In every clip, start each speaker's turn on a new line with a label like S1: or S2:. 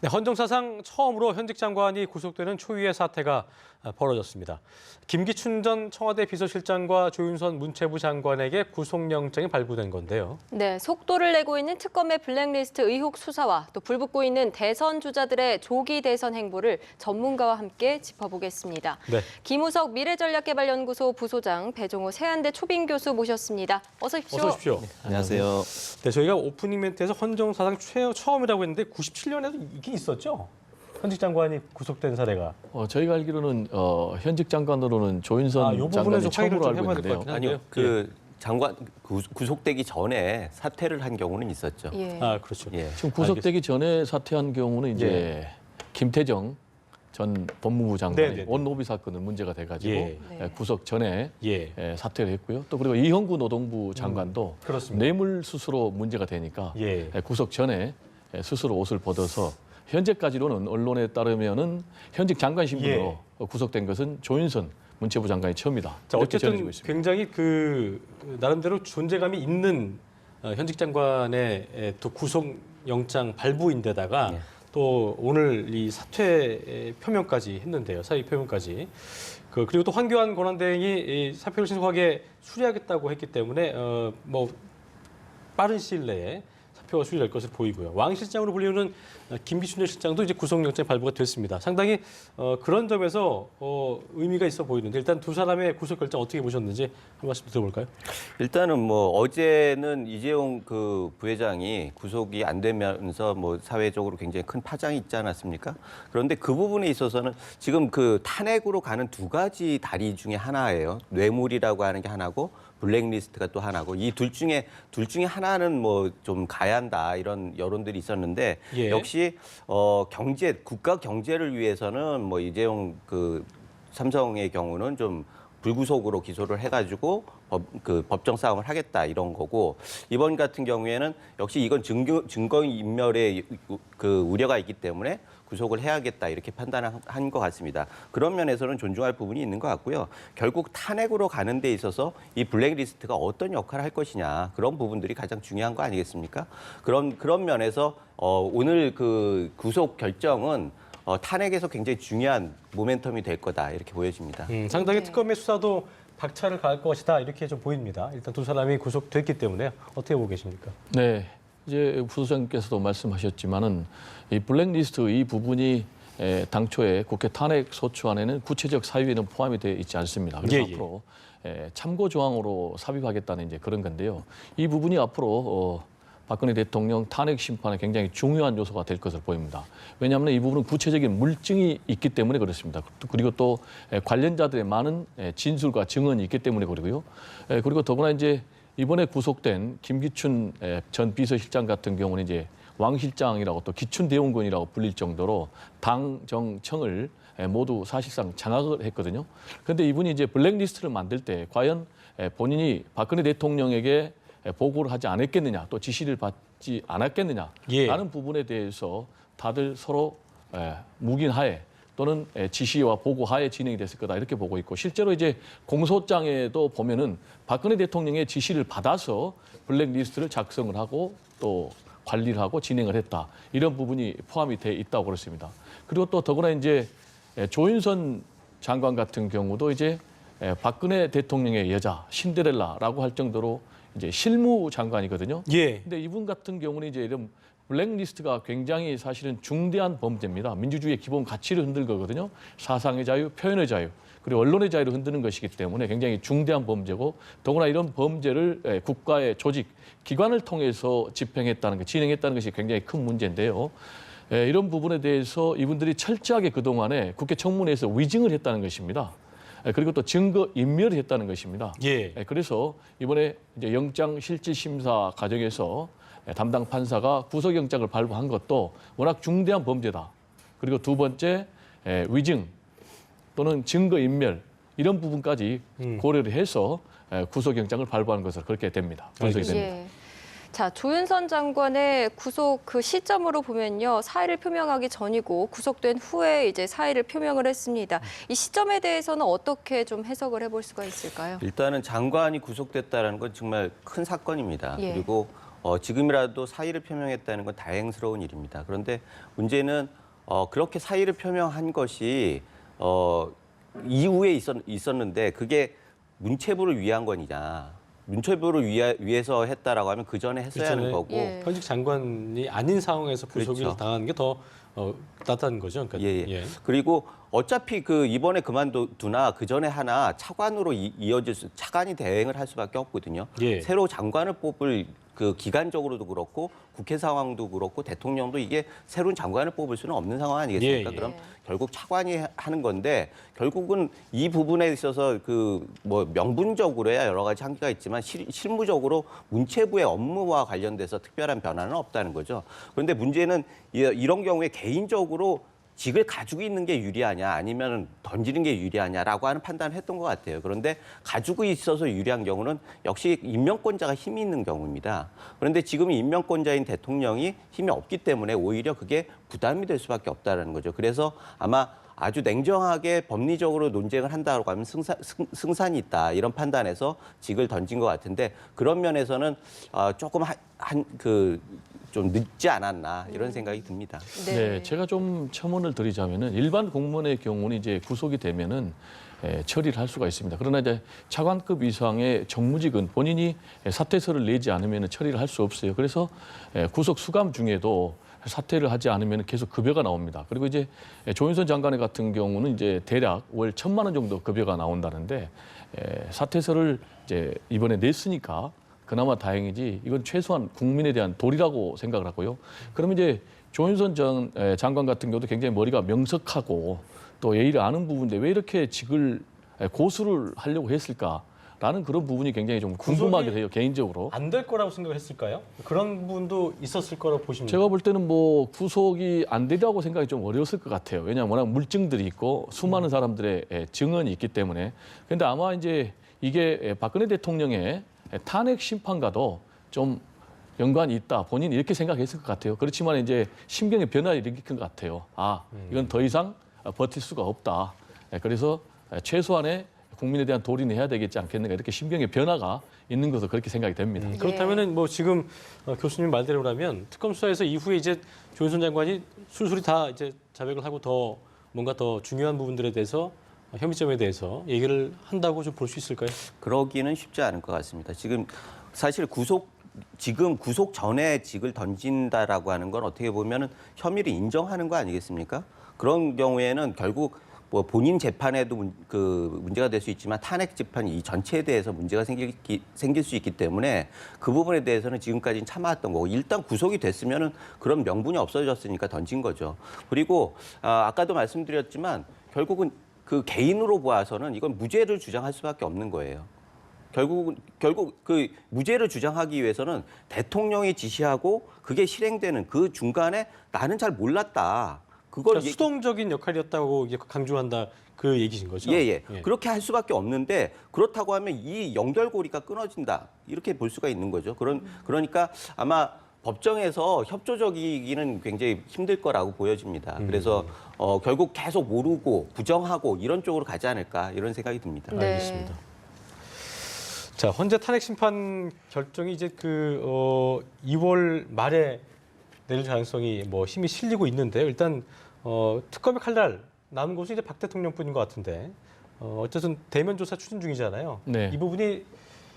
S1: 네, 헌정사상 처음으로 현직 장관이 구속되는 초유의 사태가 벌어졌습니다. 김기춘 전 청와대 비서실장과 조윤선 문체부 장관에게 구속영장이 발부된 건데요.
S2: 네, 속도를 내고 있는 특검의 블랙리스트 의혹 수사와 또 불붙고 있는 대선 주자들의 조기 대선 행보를 전문가와 함께 짚어보겠습니다.
S1: 네.
S2: 김우석 미래전략개발연구소 부소장, 배종호 세한대 초빙 교수 모셨습니다. 어서 오십시오.
S1: 어서 오십시오.
S3: 안녕하세요.
S1: 네, 저희가 오프닝 멘트에서 헌정사상 처음이라고 했는데 97년에도 있긴 있었죠? 현직 장관이 구속된 사례가.
S3: 저희가 알기로는 현직 장관으로는 조윤선
S1: 요
S3: 장관이
S1: 부분에서 화해를
S3: 처음으로
S1: 좀
S3: 알고
S1: 해봐야 될 것
S3: 있는데요.
S1: 같긴
S4: 아니요,
S1: 한데요.
S4: 그 장관 구속되기 전에 사퇴를 한 경우는 있었죠.
S2: 예.
S1: 그렇죠.
S4: 예.
S3: 지금 구속되기 전에 사퇴한 경우는 이제
S1: 예.
S3: 김태정 전 법무부 장관이
S1: 네네네.
S3: 원로비 사건은 문제가 돼가지고
S1: 예.
S2: 네.
S3: 구속 전에
S1: 예.
S3: 사퇴를 했고요. 또 그리고 이형구 노동부 장관도
S1: 그렇습니다.
S3: 뇌물 수수로 문제가 되니까
S1: 예.
S3: 구속 전에 스스로 옷을 벗어서 현재까지로는 언론에 따르면은 현직 장관 신분으로 구속된 것은 조윤선 문체부 장관이 처음이다.
S1: 자,
S3: 이렇게
S1: 어쨌든
S3: 전해지고 있습니다.
S1: 굉장히 나름대로 존재감이 있는 현직 장관의 또 구속영장 발부인데다가
S4: 예.
S1: 또 오늘 이 사퇴 표명까지 했는데요. 사의 표명까지. 그리고 또 황교안 권한대행이 이 사표를 신속하게 수리하겠다고 했기 때문에 빠른 시일 내에 사표가 수리될 것으로 보이고요. 왕 실장으로 불리우는 김기춘 실장도 이제 구속영장 발부가 됐습니다. 상당히 그런 점에서 의미가 있어 보이는데 일단 두 사람의 구속 결정 어떻게 보셨는지 한 말씀 들어볼까요?
S4: 일단은 어제는 이재용 그 부회장이 구속이 안 되면서 사회적으로 굉장히 큰 파장이 있지 않았습니까? 그런데 그 부분에 있어서는 지금 그 탄핵으로 가는 두 가지 다리 중에 하나예요. 뇌물이라고 하는 게 하나고 블랙리스트가 또 하나고 이 둘 중에 하나는 좀 가야 한다 이런 여론들이 있었는데
S1: 예.
S4: 역시 국가 경제를 위해서는 이재용 그 삼성의 경우는 좀 불구속으로 기소를 해가지고 법정 싸움을 하겠다 이런 거고 이번 같은 경우에는 역시 이건 증거 인멸의 그 우려가 있기 때문에 구속을 해야겠다 이렇게 판단한 것 같습니다. 그런 면에서는 존중할 부분이 있는 것 같고요. 결국 탄핵으로 가는 데 있어서 이 블랙리스트가 어떤 역할을 할 것이냐 그런 부분들이 가장 중요한 거 아니겠습니까? 그런 면에서 오늘 그 구속 결정은 탄핵에서 굉장히 중요한 모멘텀이 될 거다 이렇게 보여집니다.
S1: 상당히
S2: 네.
S1: 특검의 수사도 박차를 가할 것이다 이렇게 좀 보입니다. 일단 두 사람이 구속됐기 때문에 어떻게 보고 계십니까?
S3: 네, 이제 부소장께서도 말씀하셨지만은 이 블랙리스트 이 부분이 당초에 국회 탄핵 소추안에는 구체적 사유에는 포함이 되어 있지 않습니다. 그래서
S1: 예.
S3: 앞으로 참고 조항으로 삽입하겠다는 이제 그런 건데요. 이 부분이 앞으로 박근혜 대통령 탄핵 심판에 굉장히 중요한 요소가 될 것으로 보입니다. 왜냐하면 이 부분은 구체적인 물증이 있기 때문에 그렇습니다. 그리고 또 관련자들의 많은 진술과 증언이 있기 때문에 그러고요. 그리고 더구나 이제 이번에 구속된 김기춘 전 비서실장 같은 경우는 이제 왕 실장이라고 또 기춘 대원군이라고 불릴 정도로 당, 정, 청을 모두 사실상 장악을 했거든요. 그런데 이분이 이제 블랙리스트를 만들 때 과연 본인이 박근혜 대통령에게 보고를 하지 않았겠느냐, 또 지시를 받지 않았겠느냐라는
S1: 예.
S3: 부분에 대해서 다들 서로 묵인하에 또는 지시와 보고하에 진행이 됐을 거다 이렇게 보고 있고 실제로 이제 공소장에도 보면은 박근혜 대통령의 지시를 받아서 블랙리스트를 작성을 하고 또 관리를 하고 진행을 했다 이런 부분이 포함이 돼 있다고 그렇습니다. 그리고 또 더구나 이제 조윤선 장관 같은 경우도 이제 박근혜 대통령의 여자 신데렐라라고 할 정도로 이제 실무 장관이거든요.
S1: 예.
S3: 근데 이분 같은 경우는 이제 이런 블랙리스트가 굉장히 사실은 중대한 범죄입니다. 민주주의의 기본 가치를 흔들 거거든요. 사상의 자유, 표현의 자유, 그리고 언론의 자유를 흔드는 것이기 때문에 굉장히 중대한 범죄고 더구나 이런 범죄를 국가의 조직, 기관을 통해서 진행했다는 것이 굉장히 큰 문제인데요. 이런 부분에 대해서 이분들이 철저하게 그동안에 국회 청문회에서 위증을 했다는 것입니다. 그리고 또 증거 인멸을 했다는 것입니다.
S1: 예.
S3: 그래서 이번에 이제 영장 실질 심사 과정에서 담당 판사가 구속영장을 발부한 것도 워낙 중대한 범죄다. 그리고 두 번째 위증 또는 증거 인멸 이런 부분까지 고려를 해서 구속영장을 발부한 것으로 그렇게 됩니다. 분석이 됩니다.
S2: 예. 자, 조윤선 장관의 구속 그 시점으로 보면요. 사의를 표명하기 전이고 구속된 후에 이제 사의를 표명을 했습니다. 이 시점에 대해서는 어떻게 좀 해석을 해볼 수가 있을까요?
S4: 일단은 장관이 구속됐다는 건 정말 큰 사건입니다.
S2: 예.
S4: 그리고 지금이라도 사의를 표명했다는 건 다행스러운 일입니다. 그런데 문제는 그렇게 사의를 표명한 것이 이후에 있었는데 그게 문체부를 위한 거냐. 문체부를 위해서 했다라고 하면 그 전에 했어야 하는 거고.
S2: 예.
S1: 현직 장관이 아닌 상황에서 구속을
S4: 그렇죠.
S1: 당하는 게 더 낫다는 거죠. 그러니까,
S4: 예. 그리고 어차피 그 이번에 그만두나 그 전에 하나 차관으로 차관이 대행을 할 수밖에 없거든요.
S1: 예.
S4: 새로 장관을 뽑을 그 기간적으로도 그렇고 국회 상황도 그렇고 대통령도 이게 새로운 장관을 뽑을 수는 없는 상황 아니겠습니까?
S1: 예.
S4: 그럼 결국 차관이 하는 건데 결국은 이 부분에 있어서 그 뭐 명분적으로야 여러 가지 한계가 있지만 실무적으로 문체부의 업무와 관련돼서 특별한 변화는 없다는 거죠. 그런데 문제는 이런 경우에 개인적으로 직을 가지고 있는 게 유리하냐 아니면 던지는 게 유리하냐라고 하는 판단을 했던 것 같아요. 그런데 가지고 있어서 유리한 경우는 역시 임명권자가 힘이 있는 경우입니다. 그런데 지금 임명권자인 대통령이 힘이 없기 때문에 오히려 그게 부담이 될 수밖에 없다는 거죠. 그래서 아마 아주 냉정하게 법리적으로 논쟁을 한다고 하면 승산이 있다 이런 판단에서 직을 던진 것 같은데 그런 면에서는 조금 좀 늦지 않았나 이런 생각이 듭니다.
S3: 네, 제가 좀 첨언을 드리자면은 일반 공무원의 경우는 이제 구속이 되면은 처리를 할 수가 있습니다. 그러나 이제 차관급 이상의 정무직은 본인이 사퇴서를 내지 않으면 처리를 할 수 없어요. 그래서 구속 수감 중에도 사퇴를 하지 않으면 계속 급여가 나옵니다. 그리고 이제 조윤선 장관 같은 경우는 이제 대략 월 1,000만 원 정도 급여가 나온다는데 사퇴서를 이제 이번에 냈으니까 그나마 다행이지 이건 최소한 국민에 대한 도리라고 생각을 하고요. 그러면 이제 조윤선 장관 같은 경우도 굉장히 머리가 명석하고 또 예의를 아는 부분인데 왜 이렇게 직을 고수를 하려고 했을까라는 그런 부분이 굉장히 좀 궁금하게 돼요, 개인적으로.
S1: 안 될 거라고 생각했을까요? 그런 부분도 있었을 거라고 보십니까?
S3: 제가 볼 때는 뭐 구속이 안 되리라고 생각이 좀 어려웠을 것 같아요. 왜냐하면 워낙 물증들이 있고 수많은 사람들의 증언이 있기 때문에. 그런데 아마 이제 이게 박근혜 대통령의 탄핵 심판과도 좀 연관이 있다. 본인이 이렇게 생각했을 것 같아요. 그렇지만 이제 심경의 변화를 일으킨 것 같아요. 이건 더 이상 버틸 수가 없다. 그래서 최소한의 국민에 대한 도리는 해야 되겠지 않겠는가 이렇게 심경의 변화가 있는 것으로 그렇게 생각이 됩니다.
S1: 그렇다면은 뭐 지금 교수님 말대로라면 특검 수사에서 이후에 이제 조윤선 장관이 술술이 다 이제 자백을 하고 더 뭔가 더 중요한 부분들에 대해서 혐의점에 대해서 얘기를 한다고 좀 볼 수 있을까요?
S4: 그러기는 쉽지 않을 것 같습니다. 지금 사실 지금 구속 전에 직을 던진다라고 하는 건 어떻게 보면은 혐의를 인정하는 거 아니겠습니까? 그런 경우에는 결국 뭐 본인 재판에도 문제가 될 수 있지만 탄핵 재판 이 전체에 대해서 문제가 생길 수 있기 때문에 그 부분에 대해서는 지금까지는 참아왔던 거고 일단 구속이 됐으면은 그런 명분이 없어졌으니까 던진 거죠. 그리고 아까도 말씀드렸지만 결국은 그 개인으로 보아서는 이건 무죄를 주장할 수밖에 없는 거예요. 결국 그 무죄를 주장하기 위해서는 대통령이 지시하고 그게 실행되는 그 중간에 나는 잘 몰랐다. 그걸
S1: 그러니까 수동적인 역할이었다고 이제 강조한다 그 얘기신 거죠?
S4: 예. 그렇게 할 수밖에 없는데 그렇다고 하면 이 연결고리가 끊어진다. 이렇게 볼 수가 있는 거죠. 그러니까 아마 법정에서 협조적이기는 굉장히 힘들 거라고 보여집니다. 그래서 결국 계속 모르고 부정하고 이런 쪽으로 가지 않을까 이런 생각이 듭니다.
S2: 네.
S1: 알겠습니다. 자, 헌재 탄핵 심판 결정이 이제 2월 말에 내릴 가능성이 뭐 힘이 실리고 있는데요. 일단 특검의 칼날 남은 곳은 이제 박 대통령뿐인 것 같은데 어쨌든 대면 조사 추진 중이잖아요.
S3: 네.
S1: 이 부분이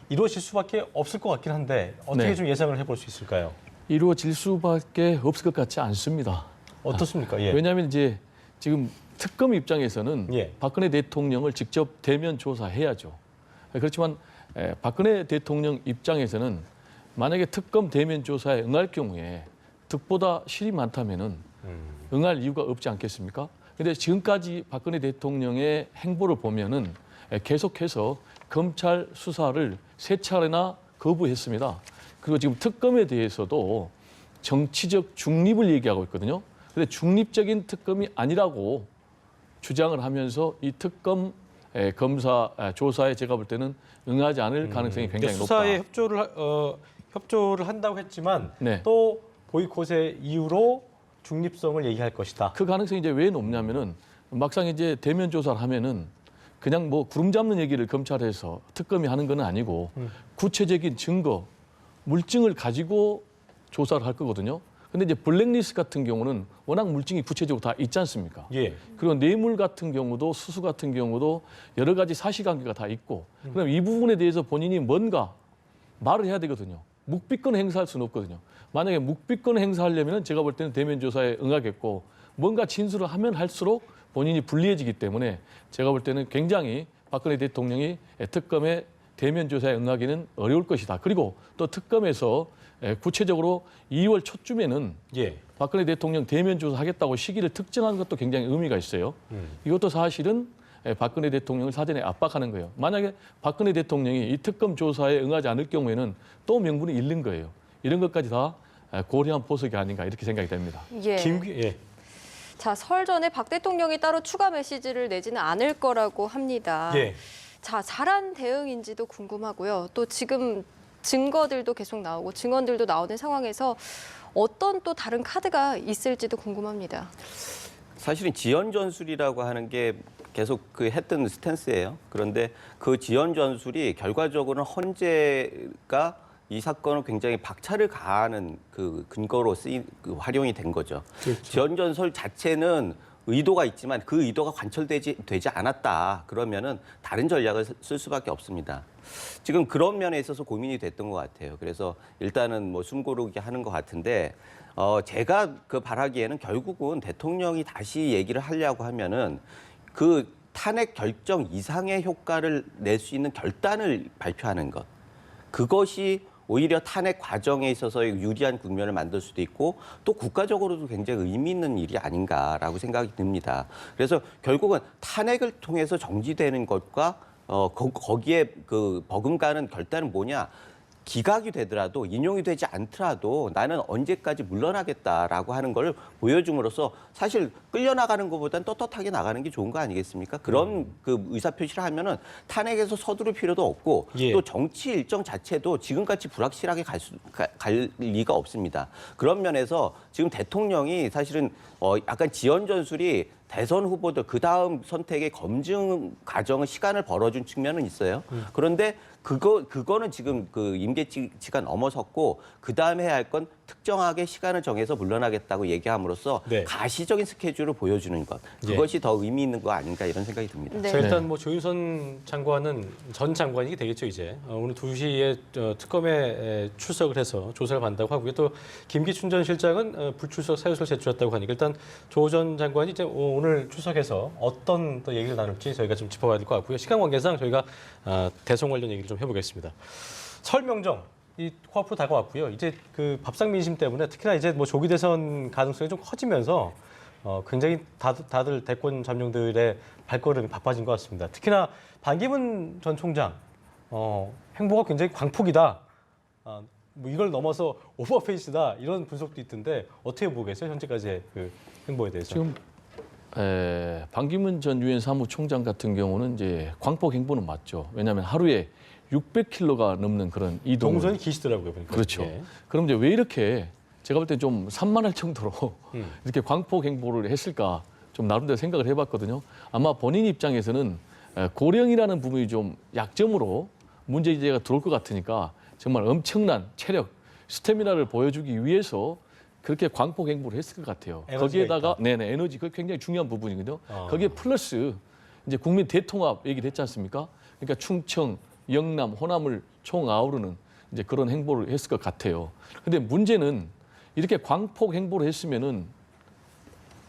S1: 이루어질 수밖에 없을 것 같긴 한데 어떻게
S3: 네.
S1: 좀 예상을 해볼 수 있을까요?
S3: 이루어질 수밖에 없을 것 같지 않습니다.
S1: 어떻습니까? 예.
S3: 왜냐하면 이제 지금 특검 입장에서는
S1: 예.
S3: 박근혜 대통령을 직접 대면 조사해야죠. 그렇지만 박근혜 대통령 입장에서는 만약에 특검 대면 조사에 응할 경우에 득보다 실이 많다면은 응할 이유가 없지 않겠습니까? 그런데 지금까지 박근혜 대통령의 행보를 보면은 계속해서 검찰 수사를 3차례나 거부했습니다. 그리고 지금 특검에 대해서도 정치적 중립을 얘기하고 있거든요. 그런데 중립적인 특검이 아니라고 주장을 하면서 이 특검 검사 조사에 제가 볼 때는 응하지 않을 가능성이 굉장히 높다.
S1: 수사에 협조를 한다고 했지만
S3: 네.
S1: 또 보이콧의 이유로 중립성을 얘기할 것이다.
S3: 그 가능성이 이제 왜 높냐면은 막상 이제 대면 조사를 하면은 그냥 뭐 구름 잡는 얘기를 검찰에서 특검이 하는 건 아니고 구체적인 증거 물증을 가지고 조사를 할 거거든요. 근데 이제 블랙리스트 같은 경우는 워낙 물증이 구체적으로 다 있지 않습니까?
S1: 예.
S3: 그리고 뇌물 같은 경우도 수수 같은 경우도 여러 가지 사실관계가 다 있고 그럼 이 부분에 대해서 본인이 뭔가 말을 해야 되거든요. 묵비권 행사할 수는 없거든요. 만약에 묵비권 행사하려면 제가 볼 때는 대면 조사에 응하겠고 뭔가 진술을 하면 할수록 본인이 불리해지기 때문에 제가 볼 때는 굉장히 박근혜 대통령이 특검의 대면 조사에 응하기는 어려울 것이다. 그리고 또 특검에서 구체적으로 2월 초쯤에는
S1: 예.
S3: 박근혜 대통령 대면 조사하겠다고 시기를 특정한 것도 굉장히 의미가 있어요. 이것도 사실은 박근혜 대통령을 사전에 압박하는 거예요. 만약에 박근혜 대통령이 이 특검 조사에 응하지 않을 경우에는 또 명분이 잃는 거예요. 이런 것까지 다 고려한 포석이 아닌가 이렇게 생각이 됩니다.
S2: 예.
S1: 예.
S2: 자, 설 전에 박 대통령이 따로 추가 메시지를 내지는 않을 거라고 합니다.
S1: 예.
S2: 자, 잘한 대응인지도 궁금하고요. 또 지금 증거들도 계속 나오고 증언들도 나오는 상황에서 어떤 또 다른 카드가 있을지도 궁금합니다.
S4: 사실은 지연 전술이라고 하는 게 계속 그 했던 스탠스예요. 그런데 그 지연 전술이 결과적으로는 헌재가 이 사건을 굉장히 박차를 가하는 그 근거로 활용이 된 거죠.
S1: 그렇죠.
S4: 지연 전술 자체는 의도가 있지만 그 의도가 관철되지 않았다. 그러면은 다른 전략을 쓸 수밖에 없습니다. 지금 그런 면에 있어서 고민이 됐던 것 같아요. 그래서 일단은 뭐 숨고르기 하는 것 같은데 제가 그 바라기에는 결국은 대통령이 다시 얘기를 하려고 하면은 그 탄핵 결정 이상의 효과를 낼 수 있는 결단을 발표하는 것. 그것이 오히려 탄핵 과정에 있어서 유리한 국면을 만들 수도 있고 또 국가적으로도 굉장히 의미 있는 일이 아닌가라고 생각이 듭니다. 그래서 결국은 탄핵을 통해서 정지되는 것과 거기에 그 버금가는 결단은 뭐냐? 기각이 되더라도 인용이 되지 않더라도 나는 언제까지 물러나겠다라고 하는 걸 보여줌으로써 사실 끌려나가는 것보다는 떳떳하게 나가는 게 좋은 거 아니겠습니까? 그런 그 의사표시를 하면은 탄핵에서 서두를 필요도 없고
S1: 예.
S4: 또 정치 일정 자체도 지금같이 불확실하게 갈 리가 없습니다. 그런 면에서 지금 대통령이 사실은 약간 지연 전술이 대선 후보들 그 다음 선택의 검증 과정은 시간을 벌어준 측면은 있어요. 그런데 그거는 지금 그 임계치가 넘어섰고 그 다음에 해야 할 건 특정하게 시간을 정해서 물러나겠다고 얘기함으로써
S1: 네.
S4: 가시적인 스케줄을 보여주는 것. 그것이 더 의미 있는 거 아닌가 이런 생각이 듭니다.
S2: 네.
S1: 자, 일단 뭐 조윤선 장관은 전 장관이 되겠죠 이제 오늘 2시에 특검에 출석을 해서 조사를 받는다고 하고요. 또 김기춘 전 실장은 불출석 사유서를 제출했다고 하니까 일단 조 전 장관이 이제 오늘 출석해서 어떤 또 얘기를 나눌지 저희가 좀 짚어봐야 될 것 같고요. 시간 관계상 저희가 대선 관련 얘기를 좀 해보겠습니다. 설 명정 이 코앞으로 다가왔고요. 이제 그 밥상 민심 때문에 특히나 이제 뭐 조기 대선 가능성이 좀 커지면서 굉장히 다들 대권 잠룡들의 발걸음이 바빠진 것 같습니다. 특히나 반기문 전 총장 행보가 굉장히 광폭이다. 뭐 이걸 넘어서 오버페이스다 이런 분석도 있던데 어떻게 보고 계세요? 현재까지의 그 행보에 대해서.
S3: 지금 반기문 전 유엔 사무총장 같은 경우는 이제 광폭 행보는 맞죠. 왜냐하면 하루에 600km가 넘는 그런 이동을.
S1: 동선이 기시더라고요, 보니까.
S3: 그렇죠.
S1: 예.
S3: 그럼 이제 왜 이렇게 제가 볼 때 좀 산만할 정도로 이렇게 광폭 행보를 했을까 좀 나름대로 생각을 해봤거든요. 아마 본인 입장에서는 고령이라는 부분이 좀 약점으로 문제 제기가 들어올 것 같으니까 정말 엄청난 체력, 스태미나를 보여주기 위해서 그렇게 광폭 행보를 했을 것 같아요. 거기에다가 에너지 그게 굉장히 중요한 부분이거든요. 거기에 플러스 이제 국민 대통합 얘기를 했지 않습니까? 그러니까 충청, 영남, 호남을 총 아우르는 이제 그런 행보를 했을 것 같아요. 근데 문제는 이렇게 광폭 행보를 했으면은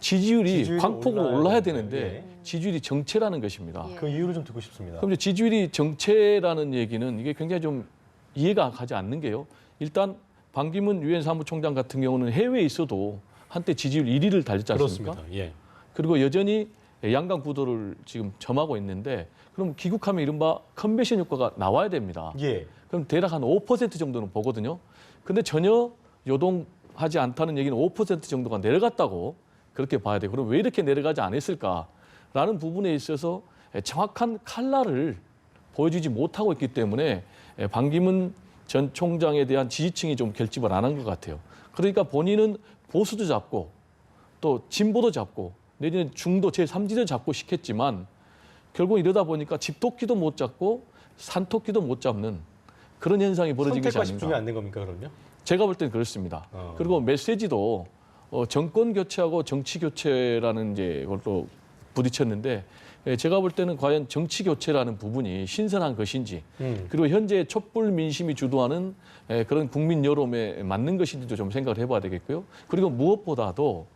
S3: 지지율이 광폭으로 올라야 되는데
S1: 예.
S3: 지지율이 정체라는 것입니다.
S2: 예.
S1: 그 이유를 좀 듣고 싶습니다.
S3: 그럼 이제 지지율이 정체라는 얘기는 이게 굉장히 좀 이해가 가지 않는 게요. 일단 반기문 유엔 사무총장 같은 경우는 해외에 있어도 한때 지지율 1위를 달렸지 않습니까?
S1: 그렇습니다. 예.
S3: 그리고 여전히 양강 구도를 지금 점하고 있는데 그럼 귀국하면 이른바 컨벤션 효과가 나와야 됩니다.
S1: 예.
S3: 그럼 대략 한 5% 정도는 보거든요. 근데 전혀 요동하지 않다는 얘기는 5% 정도가 내려갔다고 그렇게 봐야 돼요. 그럼 왜 이렇게 내려가지 않았을까라는 부분에 있어서 정확한 칼날을 보여주지 못하고 있기 때문에 반기문 전 총장에 대한 지지층이 좀 결집을 안 한 것 같아요. 그러니까 본인은 보수도 잡고 또 진보도 잡고 내지는 중도 제3지도 잡고 싶겠지만 결국 이러다 보니까 집토끼도 못 잡고 산토끼도 못 잡는 그런 현상이 벌어진 것이
S1: 선택과 집중이
S3: 아닌가.
S1: 안 된 겁니까 그럼요?
S3: 제가 볼 때는 그렇습니다. 그리고 메시지도 정권 교체하고 정치 교체라는 이제 걸로 부딪혔는데 제가 볼 때는 과연 정치 교체라는 부분이 신선한 것인지 그리고 현재 촛불 민심이 주도하는 그런 국민 여론에 맞는 것인지도 좀 생각을 해봐야 되겠고요. 그리고 무엇보다도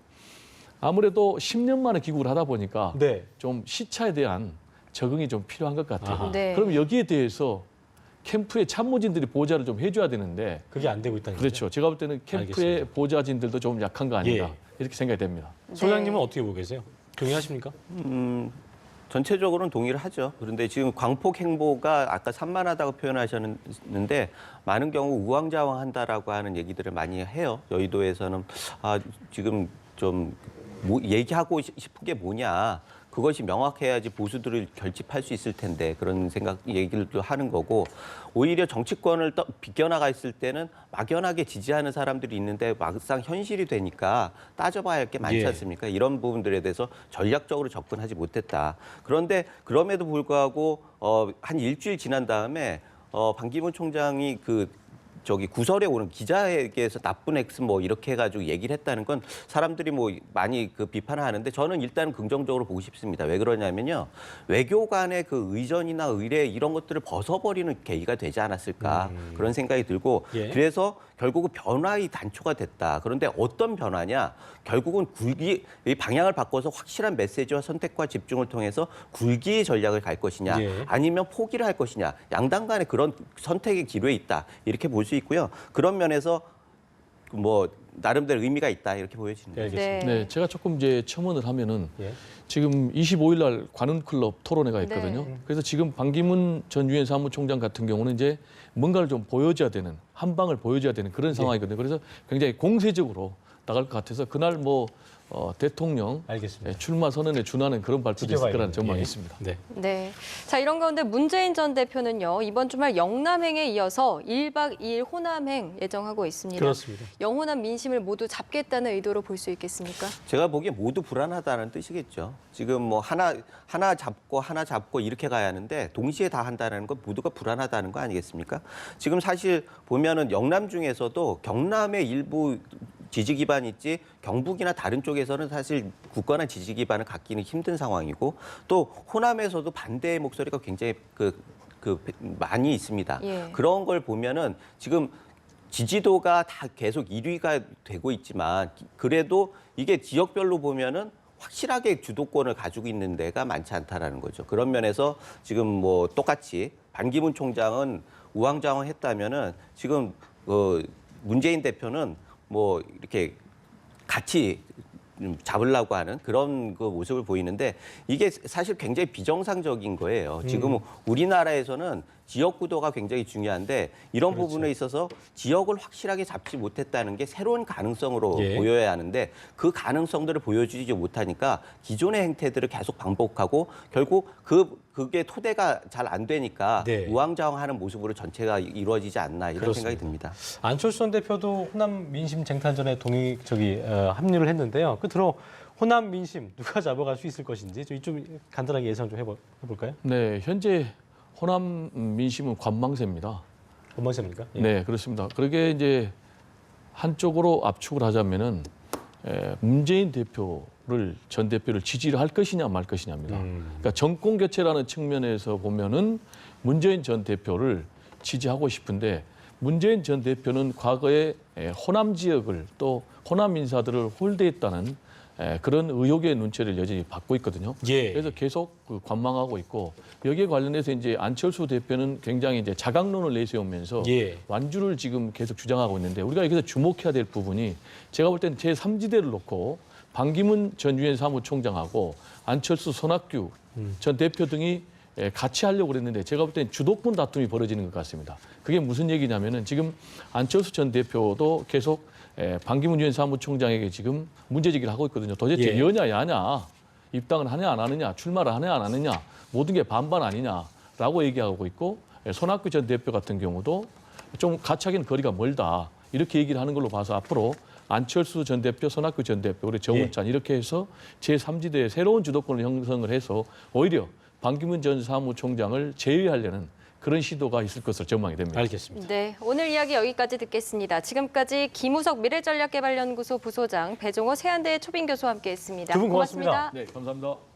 S3: 아무래도 10년 만에 귀국을 하다 보니까
S1: 네.
S3: 좀 시차에 대한 적응이 좀 필요한 것 같아요.
S1: 아하.
S2: 네.
S3: 그럼 여기에 대해서 캠프의 참모진들이 보좌를 좀 해줘야 되는데
S1: 그게 안 되고 있다는 거죠.
S3: 그렇죠. 제가 볼 때는 캠프의
S1: 알겠습니다.
S3: 보좌진들도 좀 약한 거 아닌가
S1: 예.
S3: 이렇게 생각이 됩니다.
S1: 소장님은 어떻게 보고 계세요? 동의하십니까?
S4: 전체적으로는 동의를 하죠. 그런데 지금 광폭 행보가 아까 산만하다고 표현하셨는데 많은 경우 우왕좌왕한다라고 하는 얘기들을 많이 해요. 여의도에서는 지금 좀 얘기하고 싶은 게 뭐냐. 그것이 명확해야지 보수들을 결집할 수 있을 텐데 그런 얘기를 하는 거고 오히려 정치권을 비껴나가 있을 때는 막연하게 지지하는 사람들이 있는데 막상 현실이 되니까 따져봐야 할 게 많지
S1: 예.
S4: 않습니까? 이런 부분들에 대해서 전략적으로 접근하지 못했다. 그런데 그럼에도 불구하고 한 일주일 지난 다음에 반기문 총장이 구설에 오는 기자에게서 나쁜 X 뭐 이렇게 해가지고 얘기를 했다는 건 사람들이 뭐 많이 비판을 하는데 저는 일단 긍정적으로 보고 싶습니다. 왜 그러냐면요. 외교 간의 의전이나 의례 이런 것들을 벗어버리는 계기가 되지 않았을까 그런 생각이 들고
S1: 예.
S4: 그래서 결국은 변화의 단초가 됐다. 그런데 어떤 변화냐? 결국은 이 방향을 바꿔서 확실한 메시지와 선택과 집중을 통해서 굴기의 전략을 갈 것이냐
S1: 예.
S4: 아니면 포기를 할 것이냐 양당 간에 그런 선택의 기로에 있다. 이렇게 볼 수 있고요. 그런 면에서 뭐 나름대로 의미가 있다. 이렇게 보여집니다.
S1: 네, 알겠습니다.
S3: 네, 제가 조금 이제 첨언을 하면은
S1: 예.
S3: 지금 25일 날 관훈클럽 토론회가 있거든요.
S2: 네.
S3: 그래서 지금 반기문 전 유엔 사무총장 같은 경우는 이제 뭔가를 좀 보여줘야 되는 한 방을 보여줘야 되는 그런 상황이거든요. 그래서 굉장히 공세적으로 나갈 것 같아서 그날 대통령
S1: 알겠습니다.
S3: 출마 선언에 준하는 그런 발표도 있을 거라는
S1: 지켜봐야겠네요.
S3: 전망이
S1: 예.
S3: 있습니다.
S1: 네.
S2: 네. 자, 이런 가운데 문재인 전 대표는요, 이번 주말 영남행에 이어서 1박 2일 호남행 예정하고 있습니다.
S1: 그렇습니다.
S2: 영호남 민심을 모두 잡겠다는 의도로 볼 수 있겠습니까?
S4: 제가 보기에 모두 불안하다는 뜻이겠죠. 지금 뭐 하나 잡고 이렇게 가야 하는데 동시에 다 한다는 건 모두가 불안하다는 거 아니겠습니까? 지금 사실 보면은 영남 중에서도 경남의 일부 지지 기반이 있지 경북이나 다른 쪽에서는 사실 굳건한 지지 기반을 갖기는 힘든 상황이고 또 호남에서도 반대의 목소리가 굉장히 많이 있습니다.
S2: 예.
S4: 그런 걸 보면은 지금 지지도가 다 계속 1위가 되고 있지만 그래도 이게 지역별로 보면은 확실하게 주도권을 가지고 있는 데가 많지 않다라는 거죠. 그런 면에서 지금 뭐 똑같이 반기문 총장은 우왕좌왕했다면은 지금 문재인 대표는 뭐 이렇게 같이 잡으려고 하는 그런 모습을 보이는데 이게 사실 굉장히 비정상적인 거예요. 지금 우리나라에서는 지역 구도가 굉장히 중요한데 이런
S1: 그렇죠.
S4: 부분에 있어서 지역을 확실하게 잡지 못했다는 게 새로운 가능성으로
S1: 예.
S4: 보여야 하는데 그 가능성들을 보여주지 못하니까 기존의 행태들을 계속 반복하고 결국 그게 토대가 잘 안 되니까
S1: 네.
S4: 우왕좌왕하는 모습으로 전체가 이루어지지 않나 이런
S1: 그렇습니다.
S4: 생각이 듭니다.
S1: 안철수 전 대표도 호남 민심 쟁탈전에 합류를 했는데요. 끝으로 호남 민심 누가 잡아갈 수 있을 것인지 좀 간단하게 예상 좀 해볼까요?
S3: 네, 현재 호남 민심은 관망세입니다.
S1: 건방셉니까? 예.
S3: 네, 그렇습니다. 그러게 이제 한쪽으로 압축을 하자면은 문재인 전 대표를 지지를 할 것이냐 말 것이냐입니다. 그러니까 정권 교체라는 측면에서 보면은 문재인 전 대표를 지지하고 싶은데 문재인 전 대표는 과거에 호남 지역을 또 호남 인사들을 홀대했다는 그런 의혹의 눈초리를 여전히 받고 있거든요.
S1: 예.
S3: 그래서 계속 관망하고 있고 여기에 관련해서 이제 안철수 대표는 굉장히 이제 자강론을 내세우면서
S1: 예.
S3: 완주를 지금 계속 주장하고 있는데 우리가 여기서 주목해야 될 부분이 제가 볼 때는 제3지대를 놓고 반기문 전 유엔 사무총장하고 안철수, 손학규 전 대표 등이 같이 하려고 그랬는데 제가 볼 때는 주도권 다툼이 벌어지는 것 같습니다. 그게 무슨 얘기냐면은 지금 안철수 전 대표도 계속 반기문 유엔 사무총장에게 지금 문제제기를 하고 있거든요. 도대체
S1: 예.
S3: 여냐 야냐, 입당을 하냐 안 하느냐, 출마를 하냐 안 하느냐, 모든 게 반반 아니냐라고 얘기하고 있고 손학규 전 대표 같은 경우도 좀 같이 하기는 거리가 멀다 이렇게 얘기를 하는 걸로 봐서 앞으로 안철수 전 대표, 손학규 전 대표, 우리 정운찬 이렇게 해서 제3지대의 새로운 주도권을 형성을 해서 오히려 반기문 전 사무총장을 제외하려는 그런 시도가 있을 것으로 전망이 됩니다.
S1: 알겠습니다.
S2: 네, 오늘 이야기 여기까지 듣겠습니다. 지금까지 김우석 미래전략개발연구소 부소장, 배종호 세한대 초빙교수와 함께했습니다.
S1: 두 분 고맙습니다.
S3: 네, 감사합니다.